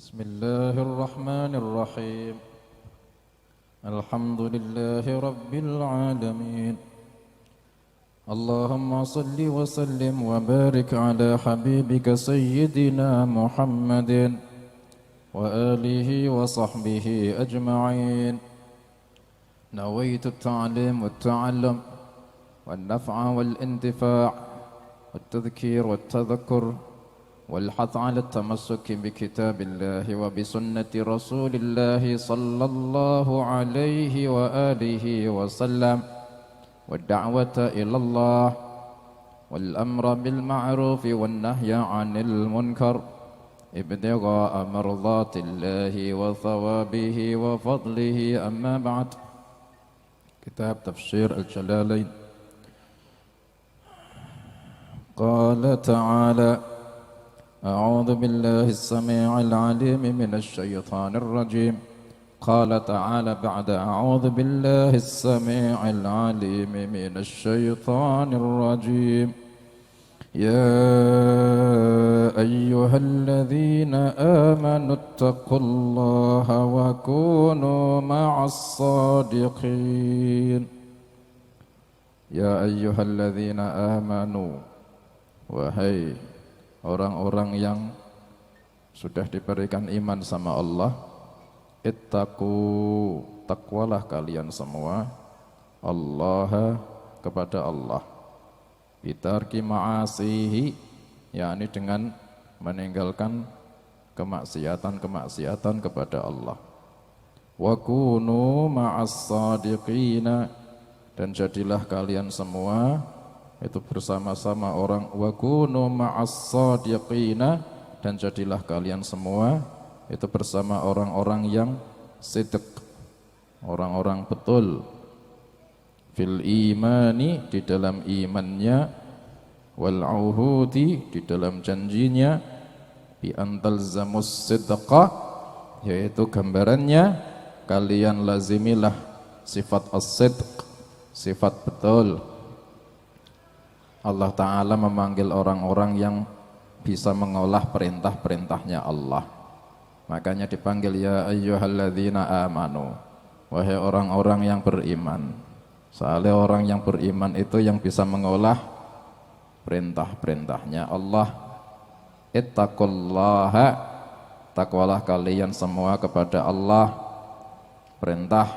بسم الله الرحمن الرحيم. الحمد لله رب العالمين. اللهم صل وسلم وبارك على حبيبك سيدنا محمد وآله وصحبه أجمعين. نويت التعليم والتعلم والنفع والانتفاع والتذكير والتذكر والحث على التمسك بكتاب الله وبسنة رسول الله صلى الله عليه وآله وسلم والدعوة إلى الله والأمر بالمعروف والنهي عن المنكر ابتغاء مرضات الله وثوابه وفضله. أما بعد. كتاب تفسير الجلالين. قال تعالى: أعوذ بالله السميع العليم من الشيطان الرجيم. قال تعالى بعد أعوذ بالله السميع العليم من الشيطان الرجيم: يا أيها الذين آمنوا اتقوا الله وكونوا مع الصادقين. يا أيها الذين آمنوا، wahai orang-orang yang sudah diberikan iman sama Allah, ittaqu, takwalah kalian semua, Allah, kepada Allah, bitarki ma'asihi, yakni dengan meninggalkan kemaksiatan kepada Allah. Wa kunu ma'as sadiqina, dan jadilah kalian semua itu bersama-sama orang, wa kunu ma'as sadiqina, dan jadilah kalian semua itu bersama orang-orang yang sidq, orang-orang betul, fil imani, di dalam imannya, wal uhudi, di dalam janjinya, bi antalzamus sidqa, yaitu gambarannya kalian lazimilah sifat as-sidq, sifat betul. Allah Ta'ala memanggil orang-orang yang bisa mengolah perintah-perintahnya Allah. Makanya dipanggil ya ayyuhalladzina amanu, wahai orang-orang yang beriman. Soalnya orang yang beriman itu yang bisa mengolah perintah-perintahnya Allah. Ittaqullaha, takwalah kalian semua kepada Allah. Perintah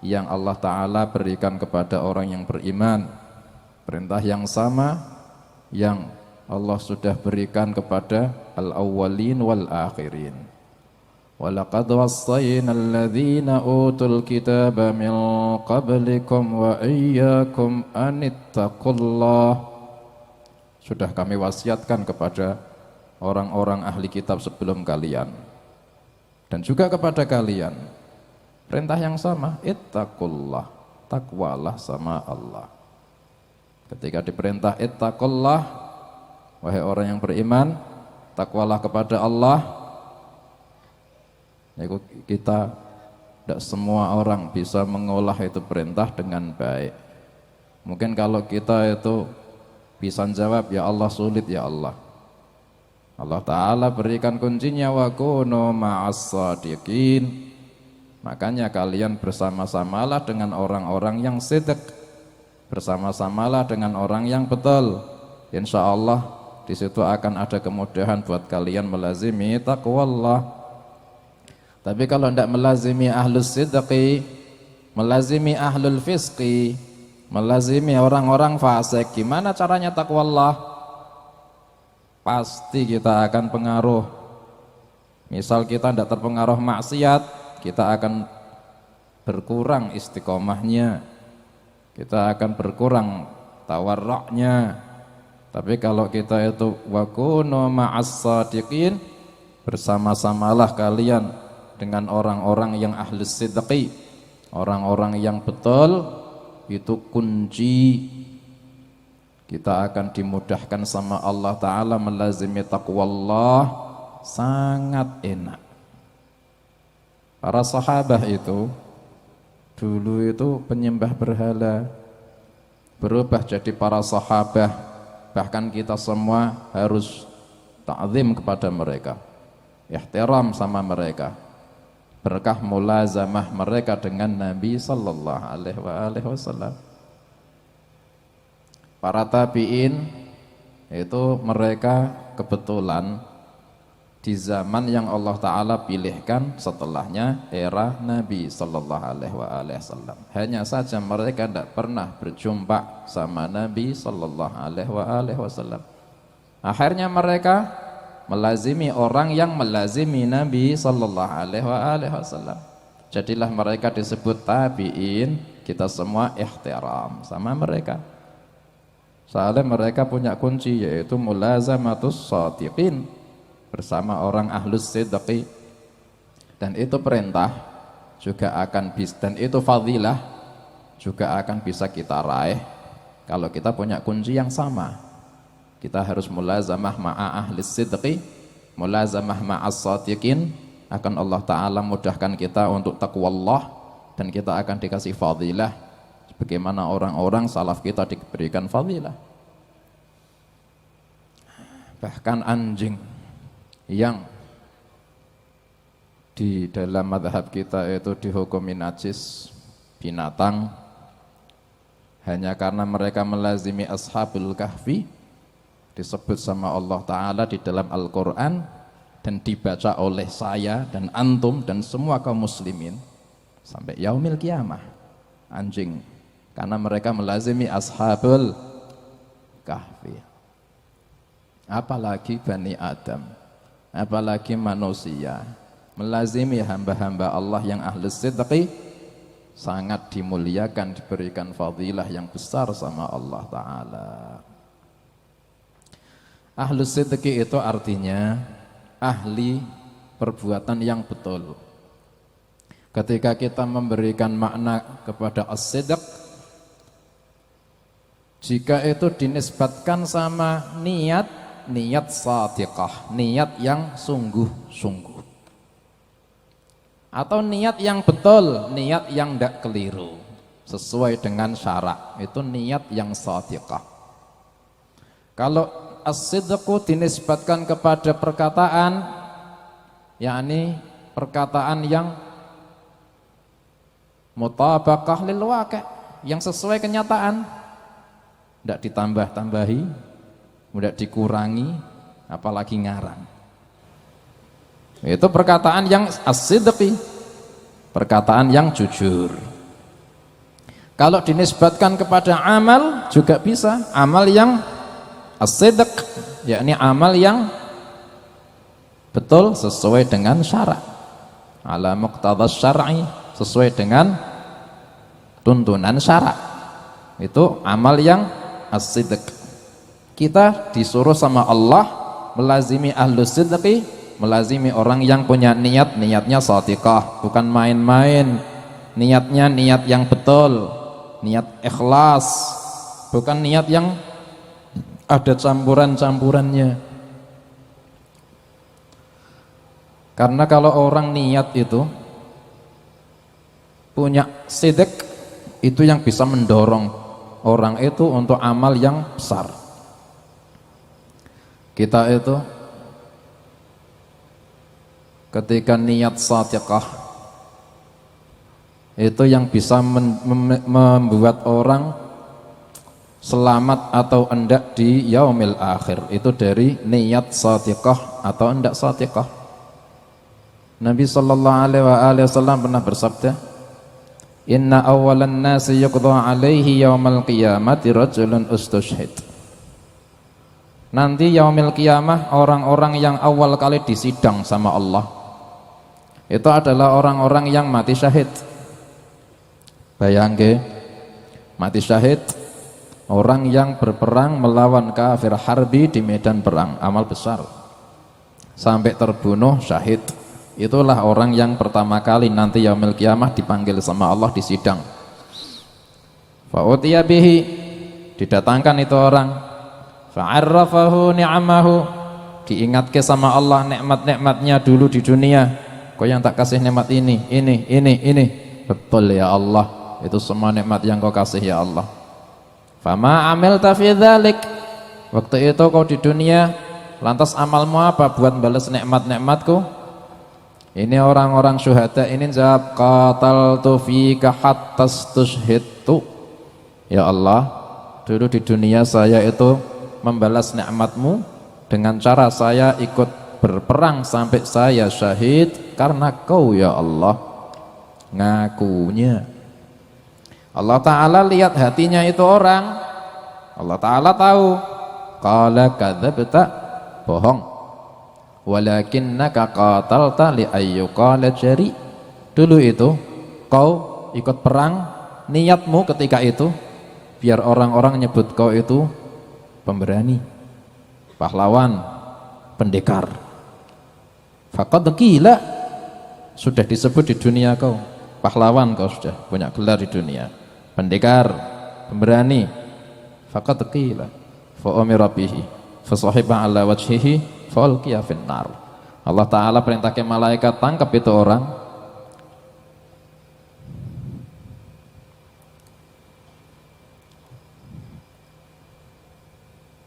yang Allah Ta'ala berikan kepada orang yang beriman, perintah yang sama yang Allah sudah berikan kepada al-awwalin wal-akhirin. Walaqad wassayna alladhina utul kitaba min qablikum wa iyyakum anittaqullah. Sudah kami wasiatkan kepada orang-orang ahli kitab sebelum kalian dan juga kepada kalian perintah yang sama, ittaqullah, takwalah sama Allah. Ketika diperintah ittaqullah, wahai orang yang beriman, takwalah kepada Allah, kita tidak semua orang bisa mengolah itu perintah dengan baik. Mungkin kalau kita itu bisa jawab, ya Allah, sulit ya Allah. Allah Ta'ala berikan kuncinya, wa kunu ma'as sadiqin. Makanya kalian bersama-samalah dengan orang-orang yang sidq, bersama-samalah dengan orang yang betul. Insya Allah di situ akan ada kemudahan buat kalian melazimi taqwallah. Tapi kalau tidak melazimi ahlus sidqi, melazimi ahlul fisqi, melazimi orang-orang fasik, gimana caranya taqwallah? Pasti kita akan pengaruh. Misal kita tidak terpengaruh maksiat, kita akan berkurang istiqomahnya, kita akan berkurang tawarruknya. Tapi kalau kita itu wa kunu ma'as sadiqin, bersama-samalah kalian dengan orang-orang yang ahlus sidqi, orang-orang yang betul, itu kunci kita akan dimudahkan sama Allah Ta'ala melazimi taqwallah, sangat enak. Para sahabat itu dulu itu penyembah berhala, berubah jadi para sahabat. Bahkan kita semua harus ta'zim kepada mereka. ihtiram sama mereka, berkah mulazamah mereka dengan Nabi sallallahu alaihi wasallam. Para tabi'in itu mereka kebetulan di zaman yang Allah Ta'ala pilihkan setelahnya era Nabi sallallahu alaihi wasallam. Hanya saja mereka tidak pernah berjumpa sama Nabi sallallahu alaihi wasallam. Akhirnya mereka melazimi orang yang melazimi Nabi sallallahu alaihi wasallam. Jadilah mereka disebut tabi'in. Kita semua ihtiram sama mereka. Soalnya mereka punya kunci, yaitu mulazamatus shadiqin, bersama orang ahlus sidqi. Dan itu perintah juga akan bisa, dan itu fadilah juga akan bisa kita raih kalau kita punya kunci yang sama. Kita harus mulazamah ma'a ahlis sidqi, mulazamah ma'as shadiqin, akan Allah Ta'ala mudahkan kita untuk taqwallah, dan kita akan dikasih fadilah bagaimana orang-orang salaf kita diberikan fadilah. Bahkan anjing yang di dalam mazhab kita itu dihukumi najis, binatang, hanya karena mereka melazimi ashabul kahfi, disebut sama Allah Ta'ala di dalam Al-Quran dan dibaca oleh saya dan antum dan semua kaum muslimin sampai yaumil kiamah. Anjing, karena mereka melazimi ashabul kahfi. Apalagi Bani Adam, apalagi manusia melazimi hamba-hamba Allah yang ahlus sidqi, sangat dimuliakan, diberikan fadilah yang besar sama Allah Ta'ala. Ahlus sidqi itu artinya ahli perbuatan yang betul. Ketika kita memberikan makna kepada as-sidq, jika itu dinisbatkan sama niat shadiqah, niat yang sungguh-sungguh, atau niat yang betul, niat yang tidak keliru, sesuai dengan syarak, itu niat yang shadiqah. Kalau as-sidqu dinisbatkan kepada perkataan, yakni perkataan yang mutabaqah lil waqi', yang sesuai kenyataan, tidak ditambah-tambahi, tidak dikurangi, apalagi ngarang. Itu perkataan yang as-sidqi, perkataan yang jujur. Kalau dinisbatkan kepada amal juga bisa, amal yang as-sidq, yakni amal yang betul sesuai dengan syarak, ala muqtadhas syar'i, sesuai dengan tuntunan syarak. Itu amal yang as-sidq. Kita disuruh sama Allah melazimi ahlus sidqi, melazimi orang yang punya niatnya shadiqah, bukan main-main. Niatnya niat yang betul, niat ikhlas, bukan niat yang ada campuran-campurannya. Karena kalau orang niat itu punya sidq, itu yang bisa mendorong orang itu untuk amal yang besar. Kita itu ketika niat shadiqah, itu yang bisa membuat orang selamat atau enggak di yaumil akhir, itu dari niat shadiqah atau enggak shadiqah. Nabi sallallahu alaihi wasallam pernah bersabda, inna awwalan nasi yuqda alaihi yaumal qiyamati rajulun ustushhid. Nanti yaumil qiyamah, orang-orang yang awal kali disidang sama Allah itu adalah orang-orang yang mati syahid. Bayangke, mati syahid, orang yang berperang melawan kafir harbi di medan perang, amal besar, sampai terbunuh syahid. Itulah orang yang pertama kali nanti yaumil qiyamah dipanggil sama Allah, disidang. Fa'utiya bihi, didatangkan itu orang, fa'arrafahu ni'amahu, diingatkan sama Allah nikmat-nikmatnya dulu di dunia. Kau yang tak kasih nikmat ini. Betul ya Allah, itu semua nikmat yang kau kasih ya Allah. Fama amilta fi dzalik, waktu itu kau di dunia, lantas amalmu apa buat balas nikmat-nikmatku? Ini orang-orang syuhada ini jawab, qataltu fika hatta stushhidtu. Ya Allah, dulu di dunia saya itu membalas nikmatmu dengan cara saya ikut berperang sampai saya syahid karena kau ya Allah. Ngakunya Allah Ta'ala lihat hatinya itu orang. Allah Ta'ala tahu. Qala kadzabta, bohong. Walakinnaka qatalta li ayyuqala jari. Dulu itu kau ikut perang, niatmu ketika itu biar orang-orang nyebut kau itu pemberani, pahlawan, pendekar. Faqad qila, sudah disebut di dunia kau pahlawan, kau sudah punya gelar di dunia, pendekar, pemberani. Faqad qila fa umira bihi fa sahiba ala wajhihi fa ulqiya finnar. Allah Ta'ala perintahkan malaikat tangkap itu orang,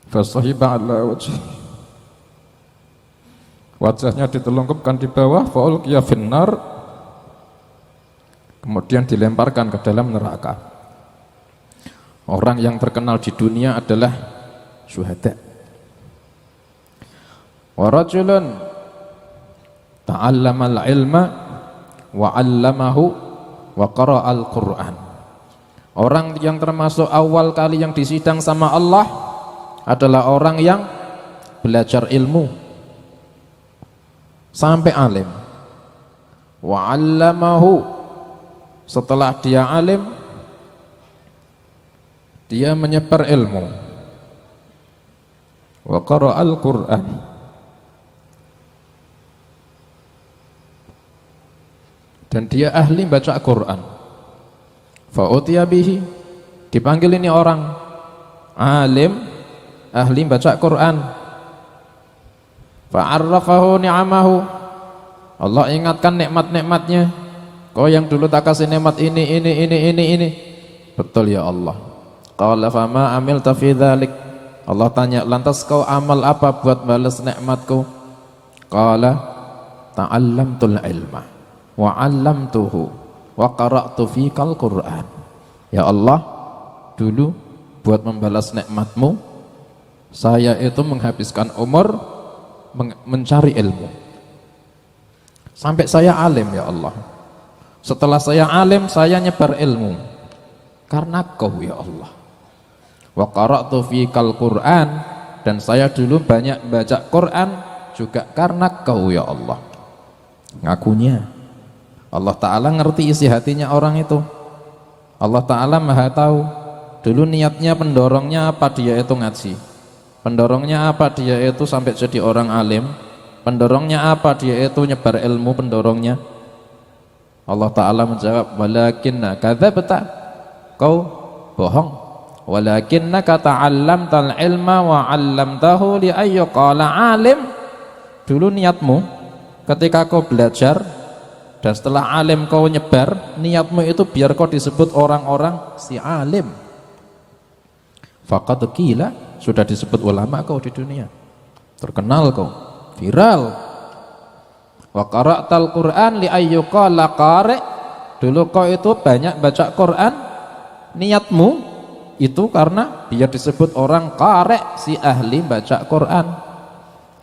fa sahiba ala wajhihi, wajahnya ditelungkupkan di bawah, fa ulqiya finnar, kemudian dilemparkan ke dalam neraka. Orang yang terkenal di dunia adalah syuhada. Wa rajulun ta'allamal ilma wa 'allamahu wa qara'al Qur'an. Orang yang termasuk awal kali yang disidang sama Allah adalah orang yang belajar ilmu sampai alim. Wa 'allamahu, setelah dia alim dia menyebar ilmu. Wa qara'al Qur'an, dan dia ahli baca Quran. Fa'utiya bihi, dipanggil ini orang alim, ahli baca Quran. Fa'arrafahu ni'amahu, Allah ingatkan nikmat-nikmatnya. Kau yang dulu tak kasih nikmat ini. Betul ya Allah. Qala fama amilta fi dzalik, Allah tanya, lantas kau amal apa buat balas nikmatku? Qala ta'allamtul ilma wa 'allamtuhu wa qara'tu fikal Qur'an. Ya Allah, dulu buat membalas nikmatmu saya itu menghabiskan umur mencari ilmu sampai saya alim ya Allah. Setelah saya alim saya nyebar ilmu karena kau ya Allah. Wa qara'tu fikal Qur'an, dan saya dulu banyak baca Quran juga karena kau ya Allah. Ngakunya Allah Ta'ala ngerti isi hatinya orang itu. Allah Ta'ala maha tahu dulu niatnya, pendorongnya apa dia itu ngaji, pendorongnya apa dia itu sampai jadi orang alim, pendorongnya apa dia itu nyebar ilmu, pendorongnya. Allah Ta'ala menjawab, walakinna kadzabta, kau bohong. Walakinnaka ta'allamtal ilma wa 'allamtahu li ayyuqala alim. Dulu niatmu ketika kau belajar dan setelah alim kau nyebar, niatmu itu biar kau disebut orang-orang si alim. Faqad qila, sudah disebut ulama kau di dunia, terkenal kau, viral. Wa qara'tal Qur'an li ayyuqala qari, dulu kau itu banyak baca Quran, niatmu itu karena biar disebut orang qari, si ahli baca Quran.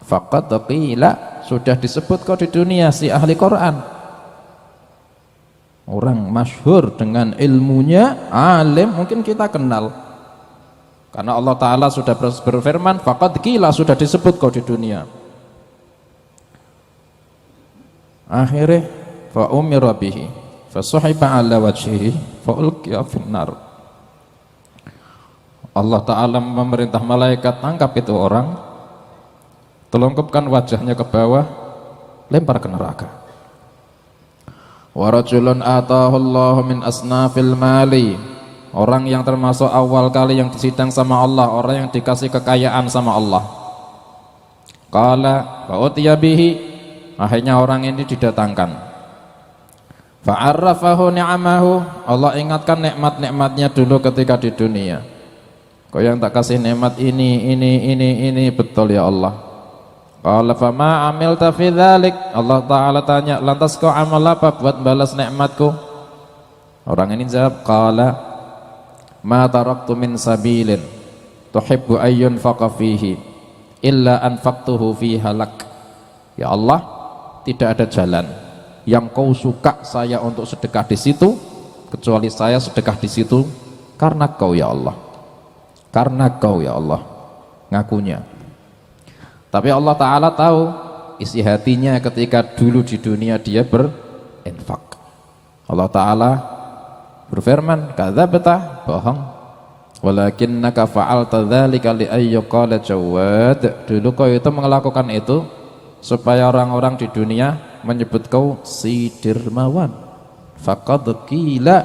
Faqad qila, sudah disebut kau di dunia si ahli Quran, orang masyhur dengan ilmunya, alim, mungkin kita kenal karena Allah Ta'ala sudah berfirman, faqad qila, sudah disebut kau di dunia. Akhirnya fa umira bihi fa suhiba ala wajhihi fa ulqiya finnar. Allah Ta'ala memerintah malaikat, tangkap itu orang, telungkupkan wajahnya ke bawah, lempar ke neraka. Wa rajulun atahu Allahu min asnafil mali, orang yang termasuk awal kali yang disidang sama Allah, orang yang dikasih kekayaan sama Allah. Qala fa utiya bihi, akhirnya orang ini didatangkan. Fa'arrafahu ni'amahu, Allah ingatkan nikmat-nikmatnya dulu ketika di dunia. Kau yang tak kasih nikmat ini, betul ya Allah. Qala fama amilta fi dzalik. Allah Ta'ala tanya, lantas kau amal apa buat balas nikmatku? Orang ini jawab, qala ma taraktu min sabilin tuhibbu ayyun faqa fihi illa anfaqtuhu fiha lak. Ya Allah, tidak ada jalan yang kau suka saya untuk sedekah di situ kecuali saya sedekah di situ karena kau ya Allah. Karena kau ya Allah, ngakunya. Tapi Allah Ta'ala tahu isi hatinya ketika dulu di dunia dia berinfak. Allah Ta'ala berfirman, kadzabta, bohong. Walakinnaka fa'alta dzalika li ayyuqala jawad. Dulu kau itu melakukan itu supaya orang-orang di dunia menyebut kau si dermawan. Faqad qila,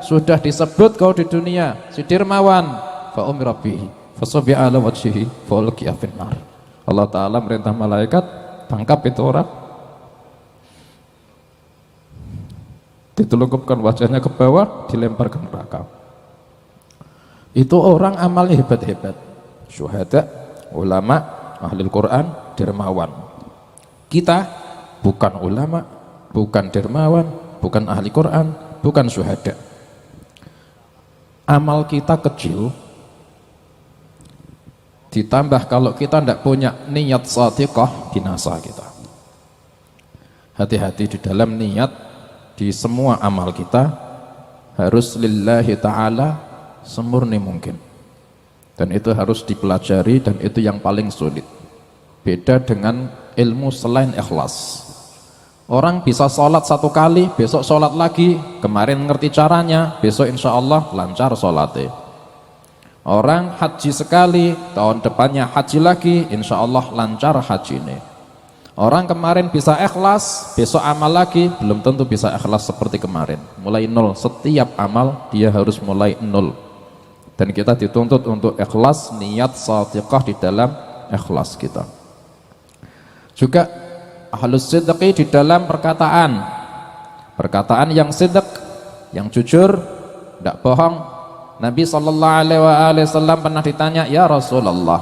sudah disebut kau di dunia si dermawan. Fa umira bihi fasabi ala wajhihi fa ulqiya fin nar. Allah Ta'ala merintah malaikat, tangkap itu orang, ditelungkupkan wajahnya ke bawah, dilempar ke neraka. Itu orang amalnya hebat-hebat, syuhada, ulama, ahli Quran, dermawan. Kita bukan ulama, bukan dermawan, bukan ahli Quran, bukan syuhada. Amal kita kecil, ditambah kalau kita tidak punya niat shadiqah, binasa kita. Hati-hati di dalam niat, di semua amal kita harus lillahi ta'ala semurni mungkin, dan itu harus dipelajari, dan itu yang paling sulit. Beda dengan ilmu selain ikhlas. Orang bisa sholat satu kali, besok sholat lagi, kemarin ngerti caranya, besok insya Allah lancar sholatnya. Orang haji sekali, tahun depannya haji lagi, insya Allah lancar haji ini. Orang kemarin bisa ikhlas, besok amal lagi, belum tentu bisa ikhlas seperti kemarin. Mulai nol, setiap amal dia harus mulai nol. Dan kita dituntut untuk ikhlas, niat shadiqah di dalam ikhlas kita. Juga ahlus sidqi di dalam perkataan, perkataan yang sidq, yang jujur, tidak bohong. Nabi SAW pernah ditanya, ya Rasulullah,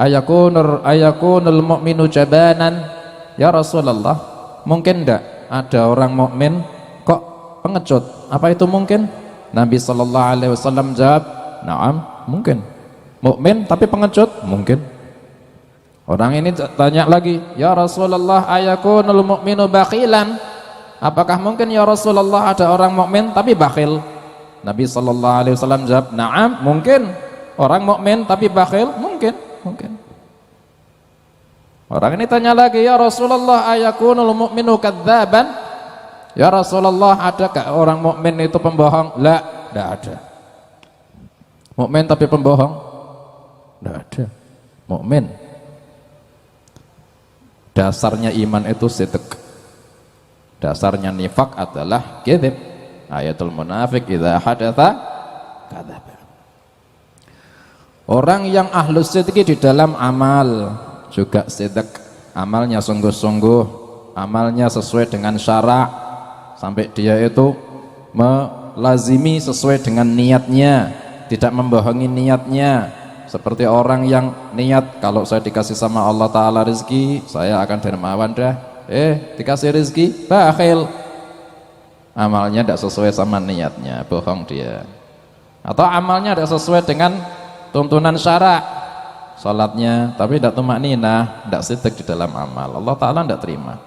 ayakunul mu'minu jabanan? Ya Rasulullah, mungkin tidak ada orang mukmin kok pengecut? Apa itu mungkin? Nabi SAW jawab, na'am, mungkin. Mukmin tapi pengecut? Mungkin. Orang ini tanya lagi, ya Rasulullah, ayakunul mu'minu bakhilan? Apakah mungkin ya Rasulullah ada orang mukmin tapi bakhil? Nabi SAW jawab, na'am, mungkin. Orang mukmin tapi bakhil? Mungkin. Orang ini tanya lagi, ya Rasulullah, ayakunul mu'minu kadzaban? Ya Rasulullah, adakah orang mukmin itu pembohong? La, tidak ada. Mukmin tapi pembohong? Tidak ada. Mukmin, dasarnya iman itu sidq. Dasarnya nifak adalah kadzib. Ayatul munafik idza hadatsa kadzaba. Orang yang ahlus sidqi di dalam amal juga sidq, amalnya sungguh-sungguh, amalnya sesuai dengan syara', sampai dia itu melazimi sesuai dengan niatnya, tidak membohongi niatnya. Seperti orang yang niat, kalau saya dikasih sama Allah Ta'ala rezeki, saya akan dermawan dah. Dikasih rezeki, bakhil. Amalnya tidak sesuai sama niatnya, bohong dia. Atau amalnya tidak sesuai dengan tuntunan syara', salatnya tapi tidak tumakninah, tidak sidq di dalam amal, Allah Ta'ala tidak terima.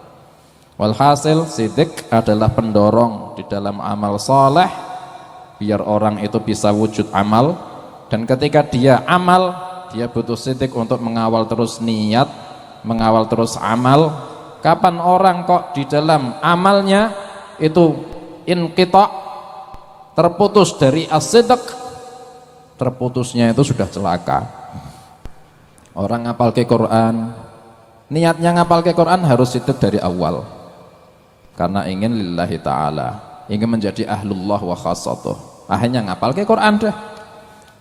Walhasil sidq adalah pendorong di dalam amal soleh, biar orang itu bisa wujud amal. Dan ketika dia amal, dia butuh sidq untuk mengawal terus niat, mengawal terus amal. Kapan orang kok di dalam amalnya itu inqita', terputus dari as-sidq, terputusnya itu sudah celaka. Orang ngapal ke Quran, niatnya ngapal ke Quran harus sidq dari awal, karena ingin lillahi ta'ala, ingin menjadi ahlullah wa khassatuh. Akhirnya ngapal ke Quran dah.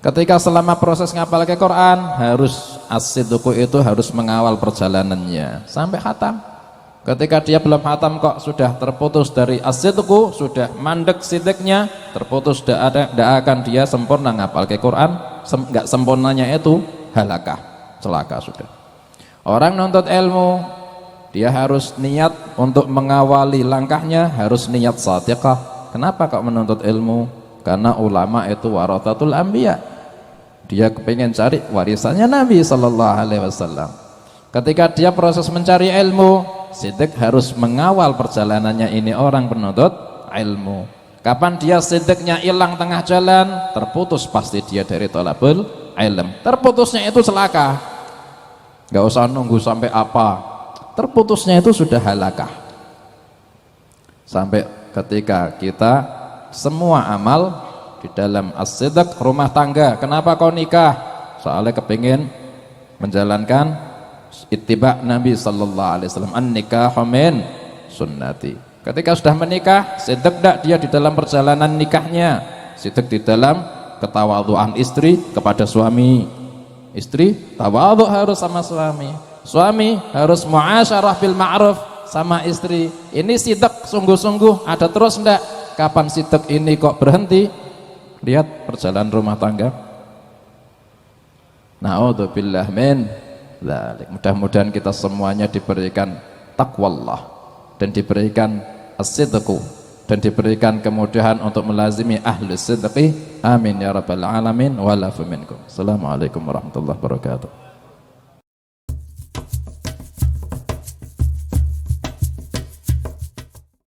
Ketika selama proses ngapal ke Quran, harus as-sidq itu harus mengawal perjalanannya sampai khatam. Ketika dia belum khatam kok sudah terputus dari as-sidqu, sudah mandek sidqnya, terputus, tidak akan dia sempurna ngapal ke Quran. Enggak sempurnanya itu halakah, celaka sudah. Orang nuntut ilmu, dia harus niat untuk mengawali langkahnya, harus niat shadiqah. Kenapa kok menuntut ilmu? Karena ulama itu warathatul anbiya. Dia kepingin cari warisannya Nabi sallallahu alaihi wasallam. Ketika dia proses mencari ilmu, siddiq harus mengawal perjalanannya ini orang penuntut ilmu. Kapan dia siddiqnya hilang tengah jalan, terputus pasti dia dari thalabul ilm. Terputusnya itu celaka. Gak usah nunggu sampai apa, terputusnya itu sudah halakah. Sampai ketika kita semua amal di dalam as-sidq rumah tangga. Kenapa kau nikah? Soalnya kepingin menjalankan ittiba Nabi sallallahu alaihi wasallam, an-nikahu min sunnati. Ketika sudah menikah, sidq dak dia di dalam perjalanan nikahnya, sidq di dalam ketawadhuan istri kepada suami. Istri tawadhu harus sama suami, suami harus muasyarah bil ma'ruf sama istri. Ini sidq sungguh-sungguh ada terus ndak? Kapan sidq ini kok berhenti? Lihat perjalanan rumah tangga. Na'udzubillah min dzalik. Mudah-mudahan kita semuanya diberikan taqwallah dan diberikan as-sidqu dan diberikan kemudahan untuk melazimi ahli sidqi. Amin ya rabbal alamin wa la minkum. Assalamualaikum warahmatullahi wabarakatuh.